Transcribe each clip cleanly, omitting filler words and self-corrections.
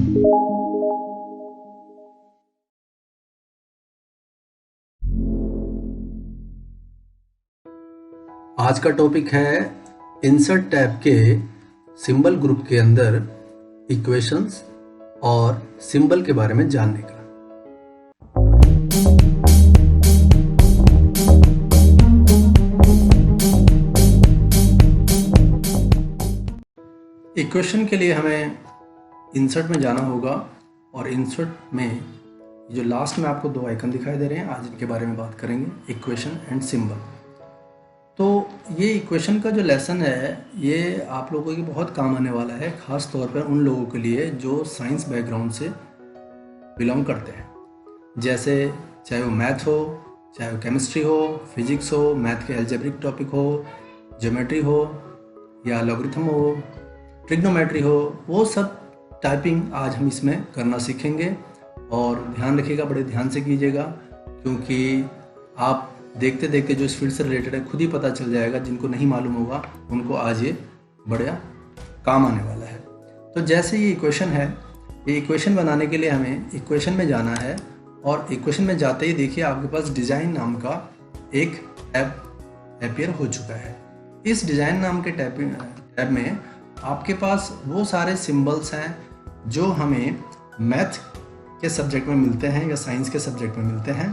आज का टॉपिक है इंसर्ट टैब के सिंबल ग्रुप के अंदर इक्वेशंस और सिंबल के बारे में जानने का। इक्वेशन के लिए हमें इंसर्ट में जाना होगा और इंसर्ट में जो लास्ट में आपको दो आइकन दिखाई दे रहे हैं, आज इनके बारे में बात करेंगे, इक्वेशन एंड सिंबल। तो ये इक्वेशन का जो लेसन है ये आप लोगों के बहुत काम आने वाला है, ख़ास तौर पर उन लोगों के लिए जो साइंस बैकग्राउंड से बिलोंग करते हैं। जैसे चाहे वो मैथ हो, चाहे वो केमिस्ट्री हो, फिजिक्स हो, मैथ के अलजेब्रिक टॉपिक हो, ज्योमेट्री हो या लॉगरिथम हो, ट्रिग्नोमेट्री हो, वो सब टाइपिंग आज हम इसमें करना सीखेंगे। और ध्यान रखिएगा, बड़े ध्यान से कीजिएगा, क्योंकि आप देखते देखते जो इस फील्ड से रिलेटेड है खुद ही पता चल जाएगा। जिनको नहीं मालूम होगा उनको आज ये बड़ा काम आने वाला है। तो जैसे ये इक्वेशन है, ये इक्वेशन बनाने के लिए हमें इक्वेशन में जाना है और इक्वेशन में जाते ही देखिए आपके पास डिज़ाइन नाम का एक टैब अपीयर हो चुका है। इस डिज़ाइन नाम के टैब में आपके पास वो सारे सिंबल्स हैं जो हमें मैथ के सब्जेक्ट में मिलते हैं या साइंस के सब्जेक्ट में मिलते हैं।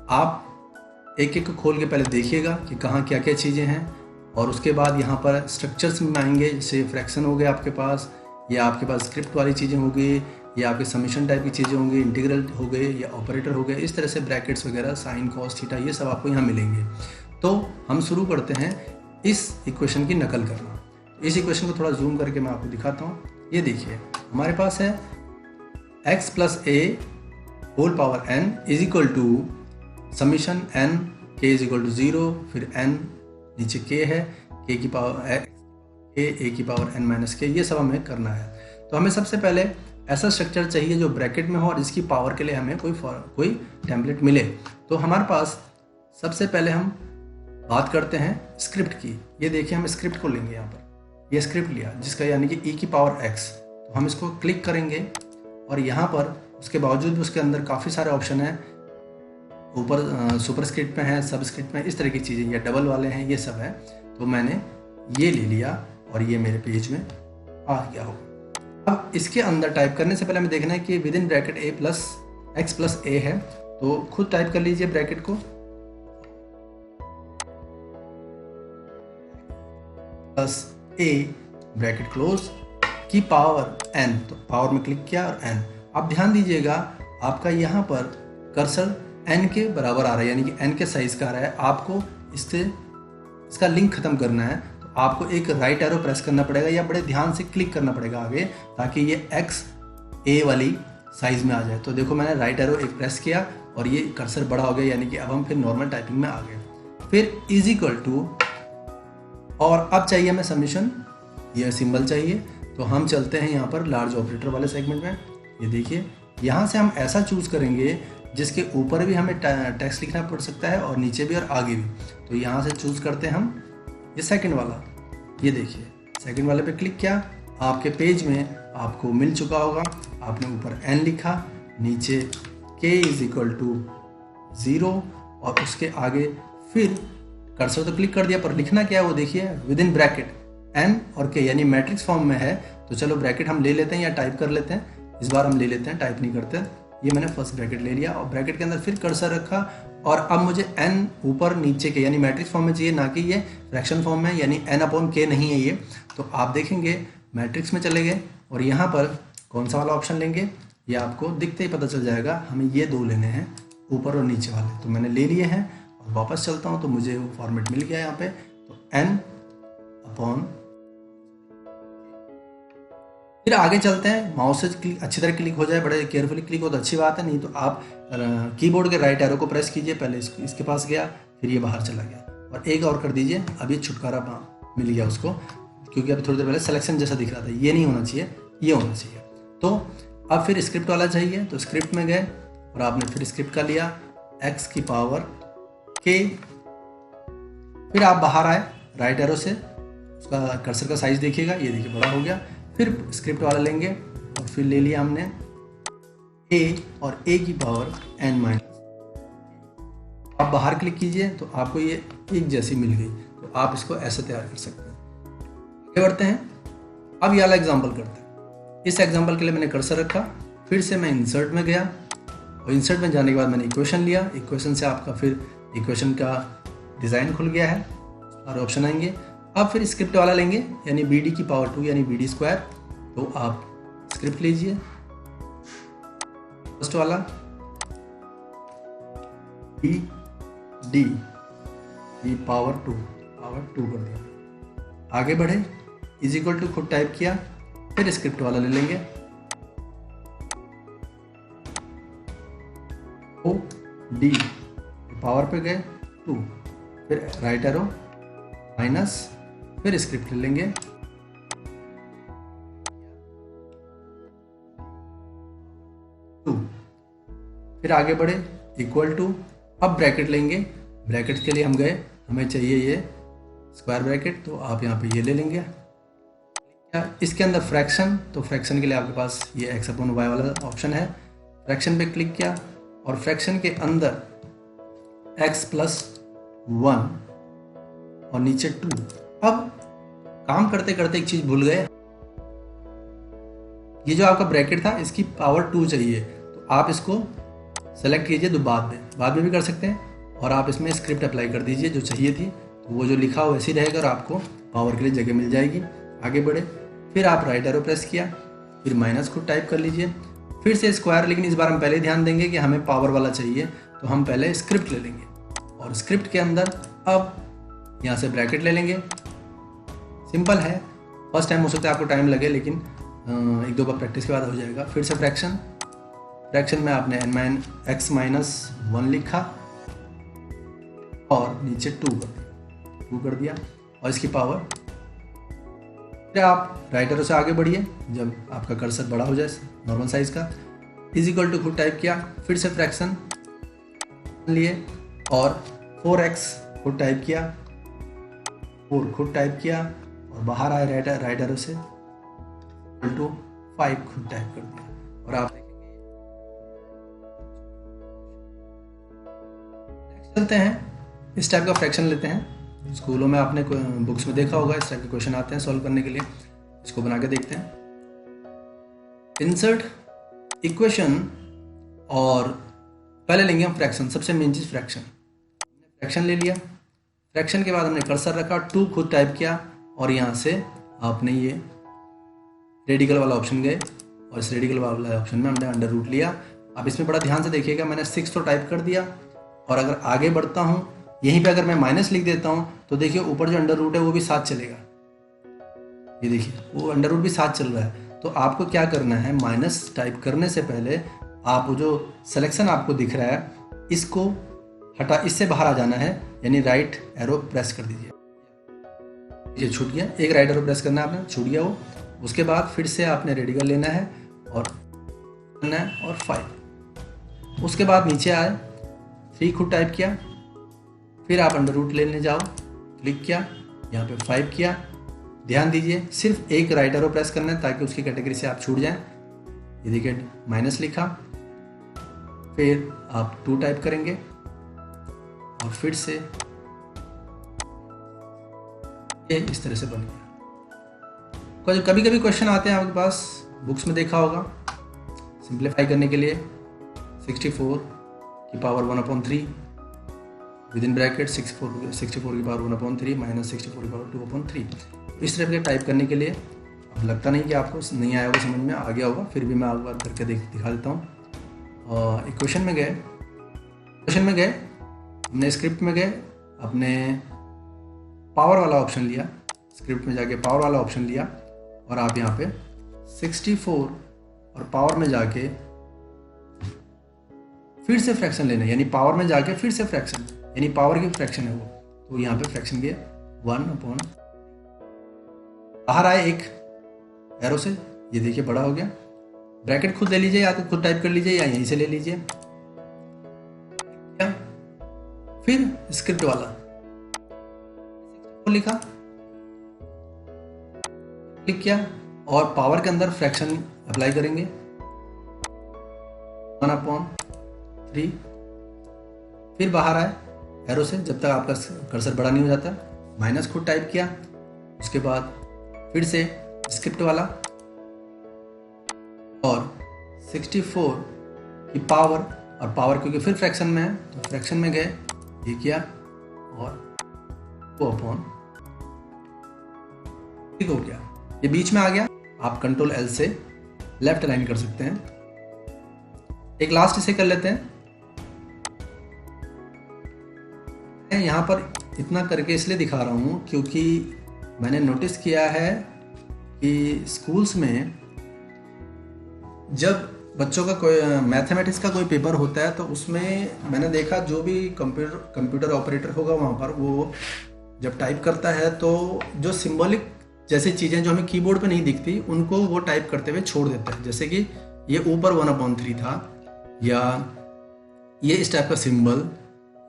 आप एक एक को खोल के पहले देखिएगा कि कहाँ क्या क्या चीज़ें हैं, और उसके बाद यहाँ पर स्ट्रक्चर्स में आएंगे। जैसे फ्रैक्शन हो गए आपके पास, या आपके पास स्क्रिप्ट वाली चीज़ें हो गई, या आपके समेशन टाइप की चीज़ें होंगी, इंटीग्रल हो गए या ऑपरेटर हो गए। इस तरह से ब्रैकेट्स वगैरह, साइन, कॉस, थीटा, ये सब आपको यहाँ मिलेंगे। तो हम शुरू करते हैं इस इक्वेशन की नकल करना। इस इक्वेशन को थोड़ा जूम करके मैं आपको दिखाता हूँ। ये देखिए हमारे पास है x plus a whole power n is equal to summation n k is equal to 0, फिर n नीचे k है, k की पावर a की पावर n माइनस k, ये सब हमें करना है। तो हमें सबसे पहले ऐसा स्ट्रक्चर चाहिए जो ब्रैकेट में हो और इसकी पावर के लिए हमें कोई टेम्पलेट मिले। तो हमारे पास सबसे पहले हम बात करते हैं स्क्रिप्ट की। ये देखिए हम स्क्रिप्ट को लेंगे, यहाँ पर ये स्क्रिप्ट लिया जिसका यानी कि e की पावर x। तो हम इसको क्लिक करेंगे और यहाँ पर उसके बावजूद भी उसके अंदर काफ़ी सारे ऑप्शन हैं। ऊपर सुपर स्क्रिप्ट में है, सब स्क्रिप्ट में, इस तरह की चीज़ें, या डबल वाले हैं, ये सब है। तो मैंने ये ले लिया और ये मेरे पेज में आ गया हो। अब इसके अंदर टाइप करने से पहले हमें देखना है कि with in bracket a plus x plus a है। तो खुद टाइप कर लीजिए ब्रैकेट को, प्लस a ब्रैकेट क्लोज की पावर n। तो पावर में क्लिक किया और n। अब ध्यान दीजिएगा आपका यहाँ पर कर्सर n के बराबर आ रहा है, यानी कि n के साइज का आ रहा है। आपको इसका लिंक खत्म करना है तो आपको एक राइट एरो प्रेस करना पड़ेगा या बड़े ध्यान से क्लिक करना पड़ेगा आगे, ताकि ये x a वाली साइज में आ जाए। तो देखो मैंने राइट एरो एक प्रेस किया और ये कर्सर बड़ा हो गया, यानी कि अब हम फिर नॉर्मल टाइपिंग में आ गए। फिर इज इक्वल टू, और अब चाहिए हमें समीशन, ये सिंबल चाहिए। तो हम चलते हैं यहाँ पर लार्ज ऑपरेटर वाले सेगमेंट में। ये देखिए यहाँ से हम ऐसा चूज करेंगे जिसके ऊपर भी हमें टेक्स्ट लिखना पड़ सकता है और नीचे भी और आगे भी। तो यहाँ से चूज करते हैं हम ये सेकंड वाला। ये देखिए सेकंड वाले पे क्लिक किया, आपके पेज में आपको मिल चुका होगा। आपने ऊपर n लिखा, नीचे k इज इक्वल टू 0 और उसके आगे फिर कर्सर तो क्लिक कर दिया, पर लिखना क्या है वो देखिए, विद इन ब्रैकेट n और k, यानी मैट्रिक्स फॉर्म में है। तो चलो ब्रैकेट हम ले लेते हैं या टाइप कर लेते हैं। इस बार हम ले लेते हैं, टाइप नहीं करते। ये मैंने फर्स्ट ब्रैकेट ले लिया और ब्रैकेट के अंदर फिर कर्सर रखा, और अब मुझे n ऊपर नीचे के यानी मैट्रिक्स फॉर्म में चाहिए, ना कि ये फ्रैक्शन फॉर्म में, यानी n अपॉन k नहीं है ये। तो आप देखेंगे मैट्रिक्स में चले गए और यहाँ पर कौन सा वाला ऑप्शन लेंगे ये आपको दिखते ही पता चल जाएगा। हमें ये दो लेने हैं, ऊपर और नीचे वाले। तो मैंने ले लिए हैं और वापस चलता हूँ तो मुझे वो फॉर्मेट मिल गया यहाँ पे। तो n अपॉन, फिर आगे चलते हैं। माउस से क्लिक अच्छी तरह क्लिक हो जाए, बड़े केयरफुली क्लिक हो तो अच्छी बात है, नहीं तो आप कीबोर्ड के राइट एरो को प्रेस कीजिए। पहले इसके पास गया, फिर ये बाहर चला गया, और एक और कर दीजिए। अब ये छुटकारा मिल गया उसको, क्योंकि अभी थोड़ी देर पहले सिलेक्शन जैसा दिख रहा था। ये नहीं होना चाहिए, ये होना चाहिए। तो अब फिर स्क्रिप्ट वाला चाहिए, तो स्क्रिप्ट में गए और आपने फिर स्क्रिप्ट का लिया x की पावर k। फिर आप बाहर आए राइट एरो से, उसका कर्सर का साइज देखिएगा, ये देखिए बड़ा हो गया। फिर स्क्रिप्ट वाला लेंगे और फिर ले लिया हमने a और a की पावर n माइनस। आप बाहर क्लिक कीजिए तो आपको ये एक जैसी मिल गई, तो आप इसको ऐसे तैयार कर सकते हैं। आगे बढ़ते हैं, अब ये वाला एग्जाम्पल करते हैं। इस एग्जाम्पल के लिए मैंने कर्सर रखा, फिर से मैं इंसर्ट में गया और इंसर्ट में जाने के बाद मैंने इक्वेशन लिया। इक्वेशन से आपका फिर इक्वेशन का डिज़ाइन खुल गया है और ऑप्शन आएंगे। अब फिर स्क्रिप्ट वाला लेंगे, यानी बी डी की पावर 2 यानी बी डी स्क्वायर। तो आप स्क्रिप्ट लीजिए, फर्स्ट वाला बी डी की पावर 2 कर दिया। आगे बढ़े, इज इक्वल टू खुद टाइप किया, फिर स्क्रिप्ट वाला ले लेंगे ओ डी पावर पे गए 2, फिर राइट एरो माइनस, फिर स्क्रिप्ट ले लेंगे 2, फिर आगे बढ़े इक्वल टू। अब ब्रैकेट लेंगे, ब्रैकेट के लिए हम गए, हमें चाहिए ये स्क्वायर ब्रैकेट, तो आप यहाँ पे ये ले लेंगे। इसके अंदर फ्रैक्शन, तो फ्रैक्शन के लिए आपके पास ये x अपॉन वाई वाला ऑप्शन है। फ्रैक्शन पे क्लिक किया और फ्रैक्शन के अंदर x प्लस 1 और नीचे 2। अब काम करते करते एक चीज भूल गए, ये जो आपका ब्रैकेट था इसकी पावर 2 चाहिए, तो आप इसको सेलेक्ट कीजिए, तो बाद में भी कर सकते हैं, और आप इसमें स्क्रिप्ट अप्लाई कर दीजिए जो चाहिए थी, तो वो जो लिखा हो वैसे ही रहेगा और आपको पावर के लिए जगह मिल जाएगी। आगे बढ़े, फिर आप राइट एरो प्रेस किया, फिर माइनस को टाइप कर लीजिए, फिर से स्क्वायर, लेकिन इस बार हम पहले ध्यान देंगे कि हमें पावर वाला चाहिए, तो हम पहले स्क्रिप्ट ले लेंगे और स्क्रिप्ट के अंदर अब यहाँ से ब्रैकेट ले लेंगे। सिंपल है, फर्स्ट टाइम हो सकता है आपको टाइम लगे, लेकिन एक दो बार प्रैक्टिस के बाद हो जाएगा। फिर से फ्रैक्शन में आपने x माइनस 1 लिखा और नीचे 2 कर दिया और इसकी पावर। फिर आप राइट एरो से आगे बढ़िए, जब आपका कर्सर बड़ा हो जाए नॉर्मल साइज का, इज इक्वल टू खुद टाइप किया, फिर से फ्रैक्शन लिए और 4x खुद टाइप किया, 4 खुद टाइप किया और बाहर आए राइट एरो से इक्वल टू 5 खुद टाइप कर दिया। और आप चलते हैं, इस टाइप का फ्रैक्शन लेते हैं। स्कूलों में आपने बुक्स में देखा होगा, इस टाइप के क्वेश्चन आते हैं सॉल्व करने के लिए। इसको बना के देखते हैं। इंसर्ट इक्वेशन, और पहले लेंगे हम फ्रैक्शन, सबसे मेन चीज फ्रैक्शन ले लिया। फ्रैक्शन के बाद हमने कर्सर रखा, 2 खुद टाइप किया और यहाँ से आपने ये रेडिकल वाला ऑप्शन गए और इस रेडिकल वाला ऑप्शन में हमने अंडर रूट लिया। अब इसमें बड़ा ध्यान से देखिएगा, मैंने 6 तो टाइप कर दिया और अगर आगे बढ़ता हूँ यहीं पे अगर मैं माइनस लिख देता हूँ तो देखिए ऊपर जो अंडर रूट है वो भी साथ चलेगा। ये देखिए वो अंडर रूट भी साथ चल रहा है। तो आपको क्या करना है, माइनस टाइप करने से पहले आप जो सिलेक्शन आपको दिख रहा है इसको हटा, इससे बाहर आ जाना है, यानी राइट एरो प्रेस कर दीजिए। ये छूट गया, एक राइट एरो प्रेस करना है आपने, छूट गया वो। उसके बाद फिर से आपने रेडिकल लेना है और 5। उसके बाद नीचे आए, 3 खुद टाइप किया, फिर आप अंडर रूट लेने जाओ, क्लिक किया, यहाँ पे 5 किया। ध्यान दीजिए सिर्फ एक राइट एरो प्रेस करना है ताकि उसकी कैटेगरी से आप छूट जाएं। ये देखिए माइनस लिखा, फिर आप 2 टाइप करेंगे और फिर से ये इस तरह से बन गया। कभी कभी क्वेश्चन आते हैं आपके पास, बुक्स में देखा होगा, सिंप्लीफाई करने के लिए 64 की पावर 1/3 विद इन ब्रैकेट 64 की पावर 1/3 माइनस 64 की पावर 2/3। इस तरह के टाइप करने के लिए, अब लगता नहीं कि आपको नहीं आया होगा, समझ में आ गया होगा, फिर भी मैं एक बार करके दिखा देता हूँ। इक्वेशन में गए, हमने स्क्रिप्ट में गए, अपने पावर वाला ऑप्शन लिया, स्क्रिप्ट में जाके पावर वाला ऑप्शन लिया और आप यहाँ पे 64 और पावर में जाके फिर से फ्रैक्शन लेना है, यानी पावर में जाके फिर से फ्रैक्शन, यानी पावर की फ्रैक्शन है वो, तो यहाँ पे फ्रैक्शन के 1/, बाहर आए एक एरो से, ये देखिए बड़ा हो गया। ब्रैकेट खुद ले लीजिए या तो खुद टाइप कर लीजिए या यहीं से ले लीजिए। फिर स्क्रिप्ट वाला लिखा, क्लिक किया, और पावर के अंदर फ्रैक्शन अप्लाई करेंगे 1/3। फिर बाहर आए एरो से, जब तक आपका कर्सर बड़ा नहीं हो जाता, माइनस खुद टाइप किया। उसके बाद फिर से स्क्रिप्ट वाला और 64 की पावर, और पावर क्योंकि फिर फ्रैक्शन में है तो फ्रैक्शन में गए, ये किया और 2/, ठीक हो गया। ये बीच में आ गया, आप कंट्रोल L से लेफ्ट अलाइन कर सकते हैं। एक लास्ट इसे कर लेते हैं। मैं यहाँ पर इतना करके इसलिए दिखा रहा हूँ क्योंकि मैंने नोटिस किया है कि स्कूल्स में जब बच्चों का कोई मैथमेटिक्स का कोई पेपर होता है तो उसमें मैंने देखा जो भी कंप्यूटर ऑपरेटर होगा वहाँ पर, वो जब टाइप करता है तो जो सिंबॉलिक जैसी चीज़ें जो हमें कीबोर्ड पे नहीं दिखती उनको वो टाइप करते हुए छोड़ देता है। जैसे कि ये ऊपर 1/3 था, या ये इस टाइप का सिंबल,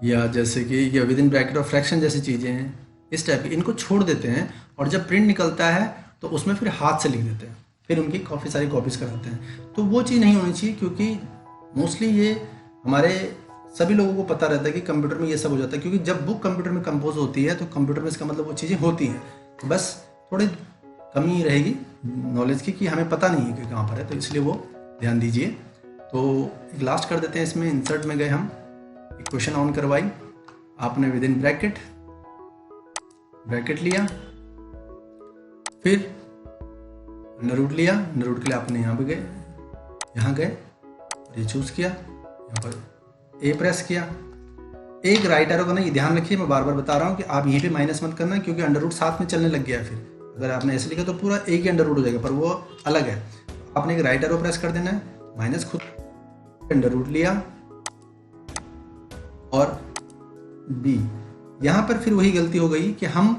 या जैसे कि ये विद इन ब्रैकेट और फ्रैक्शन जैसी चीज़ें हैं, इस टाइप की इनको छोड़ देते हैं और जब प्रिंट निकलता है तो उसमें फिर हाथ से लिख देते हैं, फिर उनकी काफ़ी सारी कॉपीज़ कराते हैं। तो वो चीज़ नहीं होनी चाहिए, क्योंकि मोस्टली ये हमारे सभी लोगों को पता रहता है कि कंप्यूटर में ये सब हो जाता है, क्योंकि जब बुक कंप्यूटर में कंपोज होती है तो कंप्यूटर में इसका मतलब वो चीज़ें होती हैं। तो बस थोड़ी कमी रहेगी नॉलेज की कि हमें पता नहीं है कि कहाँ पर है, तो इसलिए वो ध्यान दीजिए। तो एक लास्ट कर देते हैं इसमें। इंसर्ट में गए हम, इक्वेशन ऑन करवाई आपने विद इन ब्रैकेट लिया, फिर अंडर रूट लिया। अंडर रूट के लिए आपने यहाँ पे गए, यहाँ गए और ये चूज किया, यहाँ पर ए प्रेस किया। एक राइट एरो करना, ये ध्यान रखिए, मैं बार बार बता रहा हूँ कि आप यहीं पे माइनस मत करना, क्योंकि अंडर रूट साथ में चलने लग गया है। फिर अगर आपने ऐसे लिखा तो पूरा एक ही अंडर रूट हो जाएगा, पर वो अलग है। आपने एक राइट एरो प्रेस कर देना है, माइनस खुद अंडर रूट लिया और बी। यहाँ पर फिर वही गलती हो गई कि हम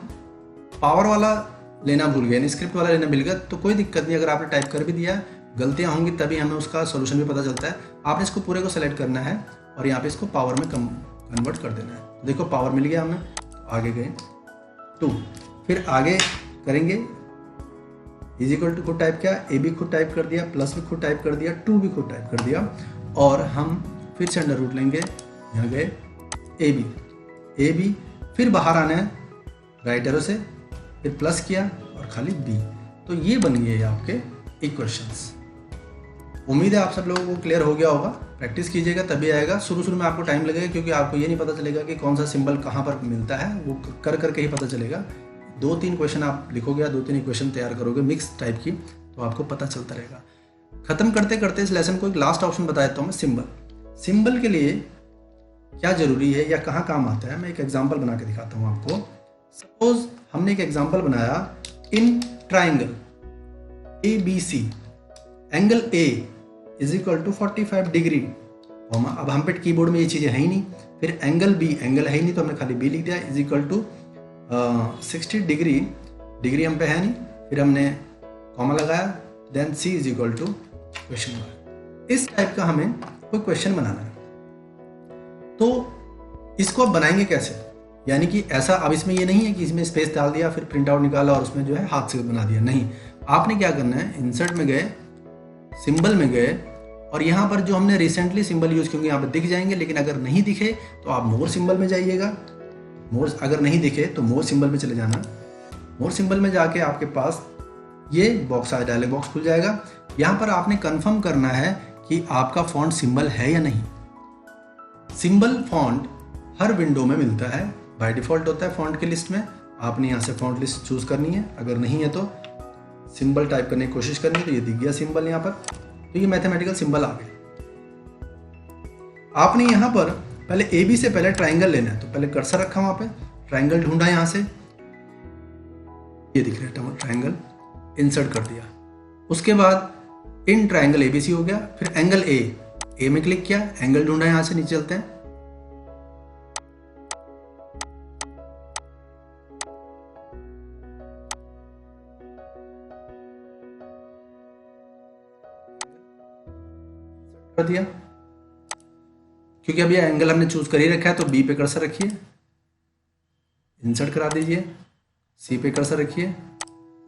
पावर वाला लेना भूल गए, स्क्रिप्ट वाला लेना भूल गए। तो कोई दिक्कत नहीं, अगर आपने टाइप कर भी दिया, गलतियाँ होंगी तभी हमें उसका सोल्यूशन भी पता चलता है। आपने इसको पूरे को सेलेक्ट करना है और यहाँ पे इसको पावर में कन्वर्ट कर देना है। देखो पावर मिल गया हमें, तो आगे गए 2, फिर आगे करेंगे इज इक्वल टू खुद टाइप किया, ए भी खुद टाइप कर दिया, प्लस भी खुद टाइप कर दिया, 2 भी खुद टाइप कर दिया, और हम फिर से अंडर रूट लेंगे, यहाँ गए ए बी, फिर बाहर आना है राइट एरो से, फिर प्लस किया और खाली बी। तो ये बन गए आपके इक्वेशंस। उम्मीद है आप सब लोगों को क्लियर हो गया होगा। प्रैक्टिस कीजिएगा तभी आएगा। शुरू में आपको टाइम लगेगा, क्योंकि आपको ये नहीं पता चलेगा कि कौन सा सिंबल कहाँ पर मिलता है, वो कर करके ही पता चलेगा। 2-3 क्वेश्चन आप लिखोगे, 2-3 इक्वेशन तैयार करोगे मिक्स टाइप की, तो आपको पता चलता रहेगा। खत्म करते करते इस लेसन को एक लास्ट ऑप्शन बता देता हूँ मैं, सिंबल। सिंबल के लिए क्या जरूरी है या कहाँ काम आता है, मैं एक एग्जाम्पल बना के दिखाता हूँ आपको। सपोज हमने एक एग्जाम्पल बनाया, in triangle ABC, angle A is equal to 45 degree. अब हम पे कीबोर्ड में ये चीज़ें है ही नहीं। फिर एंगल B, एंगल है ही नहीं तो हमने खाली B लिख दिया, is equal to 60 degree, degree हम पे है नहीं, फिर हमने कॉमा लगाया, then C is equal to question mark. इस टाइप का हमें कोई क्वेश्चन बनाना है, तो इसको आप बनाएंगे कैसे? यानी कि ऐसा, अब इसमें ये नहीं है कि इसमें स्पेस डाल दिया फिर प्रिंट आउट निकाला और उसमें जो है हाथ से बना दिया, नहीं। आपने क्या करना है, इंसर्ट में गए, सिंबल में गए, और यहाँ पर जो हमने रिसेंटली सिंबल यूज किए यहाँ पर दिख जाएंगे, लेकिन अगर नहीं दिखे तो आप मोर सिंबल में जाइएगा। मोर अगर नहीं दिखे तो मोर सिंबल में चले जाना। मोर सिंबल में जाके आपके पास ये बॉक्स आया, डायलॉग बॉक्स खुल जाएगा। यहाँ पर आपने कंफर्म करना है कि आपका फॉन्ट सिंबल है या नहीं। सिंबल फॉन्ट हर विंडो में मिलता है, बाय डिफॉल्ट होता है फॉन्ट की लिस्ट में। आपने यहाँ से फॉन्ट लिस्ट चूज करनी है, अगर नहीं है तो सिंबल टाइप करने की कोशिश करनी है। तो ये दिख गया सिंबल यहाँ पर, तो ये मैथमेटिकल सिंबल आ गए। आपने यहाँ पर पहले AB से पहले ट्राइंगल लेना है, तो पहले कर्सर रखा वहां पे, ट्राइंगल ढूंढा, यहाँ से ये दिख रहा है ट्राइंगल, इंसर्ट कर दिया। उसके बाद इन ट्राइंगल ABC हो गया, फिर एंगल A में क्लिक किया, एंगल ढूंढा, यहां से नीचे चलते हैं, कर दिया। क्योंकि अब ये एंगल हमने चूज कर ही रखा है तो B पे कर्सर रखिए, इंसर्ट करा दीजिए, C पे कर्सर रखिए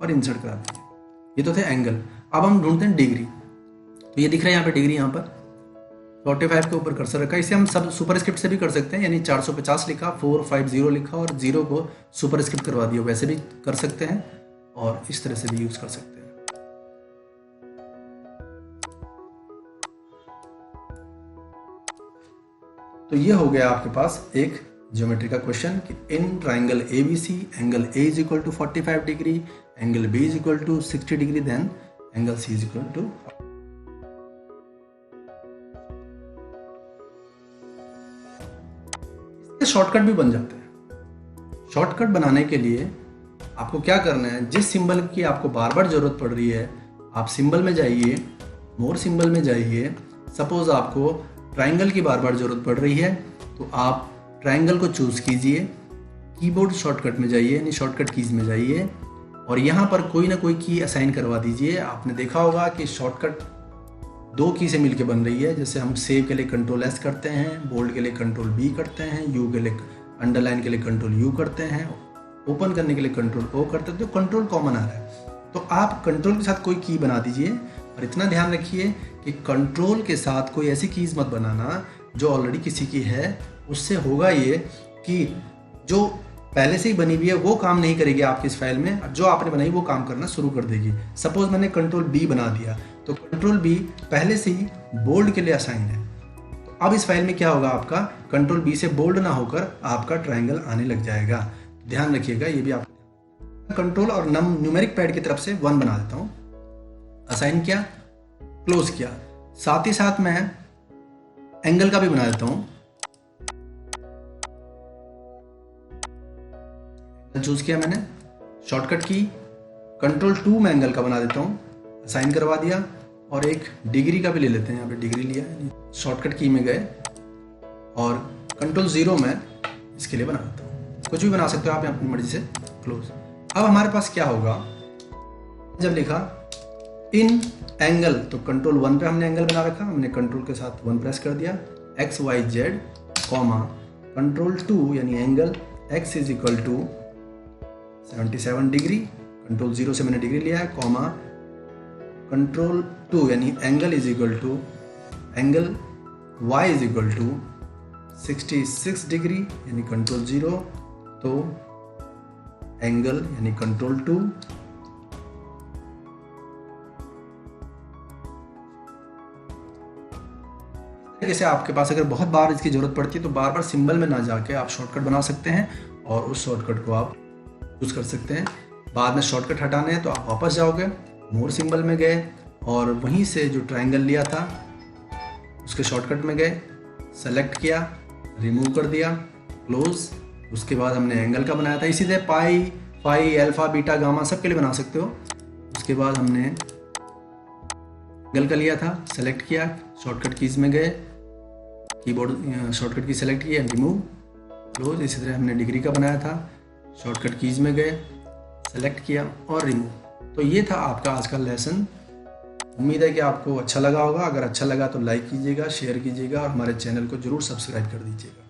और इंसर्ट करा दीजिए। ये तो थे एंगल। अब हम ढूंढते हैं डिग्री। तो ये दिख रहा है यहाँ पे डिग्री, यहाँ पर 45 के ऊपर कर्सर रखा। इसे हम सब सुपरस्क्रिप्ट से भी कर सकते हैं, यानी 450 लिखा, 450 लिखा और 0 को सुपरस्क्रिप्ट करवा दिया, वैसे भी कर सकते हैं और इस तरह से भी यूज कर सकते हैं। तो ये हो गया आपके पास एक ज्योमेट्री का क्वेश्चन कि in triangle ABC angle A is equal to 45 degree, angle B is equal to 60 degree, then angle C is equal to. Shortcut भी बन जाते हैं। शॉर्टकट बनाने के लिए आपको क्या करना है, जिस सिंबल की आपको बार बार जरूरत पड़ रही है आप सिंबल में जाइए, मोर सिंबल में जाइए। सपोज आपको ट्राइंगल की बार बार जरूरत पड़ रही है तो आप ट्राइंगल को चूज कीजिए, कीबोर्ड शॉर्टकट में जाइए, यानी शॉर्टकट कीज में जाइए और यहाँ पर कोई ना कोई की असाइन करवा दीजिए। आपने देखा होगा कि शॉर्टकट 2 की से मिलके बन रही है। जैसे हम सेव के लिए Ctrl+S करते हैं, बोल्ड के लिए Ctrl+V करते हैं, यू के लिए अंडरलाइन के लिए Ctrl+U करते हैं, ओपन करने के लिए Ctrl+O करते हैं, तो कंट्रोल कॉमन आ रहा है। तो आप कंट्रोल के साथ कोई की बना दीजिए और इतना ध्यान रखिए कि कंट्रोल के साथ कोई ऐसी कीज मत बनाना जो ऑलरेडी किसी की है। उससे होगा ये कि जो पहले से ही बनी हुई है वो काम नहीं करेगी आपकी इस फाइल में, जो आपने बनाई वो काम करना शुरू कर देगी। सपोज मैंने Ctrl+B बना दिया तो Ctrl+B पहले से ही बोल्ड के लिए असाइन है। तो अब इस फाइल में क्या होगा, आपका Ctrl+B से बोल्ड ना होकर आपका ट्राइंगल आने लग जाएगा। ध्यान रखिएगा ये भी। आप कंट्रोल और न्यूमेरिक पैड की तरफ से 1 बना देता हूँ, असाइन किया, क्लोज किया। साथ ही साथ मैं एंगल का भी बना देता हूँ, चूज किया मैंने, शॉर्टकट की Ctrl+2 में एंगल का बना देता हूँ, असाइन करवा दिया और एक डिग्री का भी ले लेते हैं। यहाँ पे डिग्री लिया, शॉर्टकट की में गए और Ctrl+0 में इसके लिए बना देता हूँ। कुछ भी बना सकते हो आप अपनी मर्जी से, क्लोज। अब हमारे पास क्या होगा, जब लिखा इन एंगल तो Ctrl+1 पे हमने एंगल बना रखा, हमने कंट्रोल के साथ 1 प्रेस कर दिया, XYZ कॉमा Ctrl+2 यानी angle X is equal to 77 degree, Ctrl+0 से मैंने डिग्री लिया है, कॉमा Ctrl+2 यानी angle is equal to angle Y is equal to 66 degree यानी Ctrl+0 तो एंगल यानी Ctrl+2 जैसे आपके पास अगर बहुत बार इसकी जरूरत पड़ती है तो बार बार सिंबल में ना जाके आप शॉर्टकट बना सकते हैं और उस शॉर्टकट को आप यूज कर सकते हैं। बाद में शॉर्टकट हटाने हैं तो आप वापस जाओगे, मोर सिंबल में गए और वहीं से जो ट्राइंगल लिया था उसके शॉर्टकट में गए, सेलेक्ट किया, रिमूव कर दिया, क्लोज। उसके बाद हमने एंगल का बनाया था, इसी तरह पाई, फाई, अल्फा, बीटा, गामा सब के लिए बना सकते हो। उसके बाद हमने एंगल का लिया था, सेलेक्ट किया, शॉर्टकट कीज में गए, कीबोर्ड शॉर्टकट की सेलेक्ट किया, रिमूव, क्लोज। इसी तरह हमने डिग्री का बनाया था, शॉर्टकट कीज में गए, सेलेक्ट किया और रिमूव। तो ये था आपका आज का लेसन। उम्मीद है कि आपको अच्छा लगा होगा। अगर अच्छा लगा तो लाइक कीजिएगा, शेयर कीजिएगा और हमारे चैनल को जरूर सब्सक्राइब कर दीजिएगा।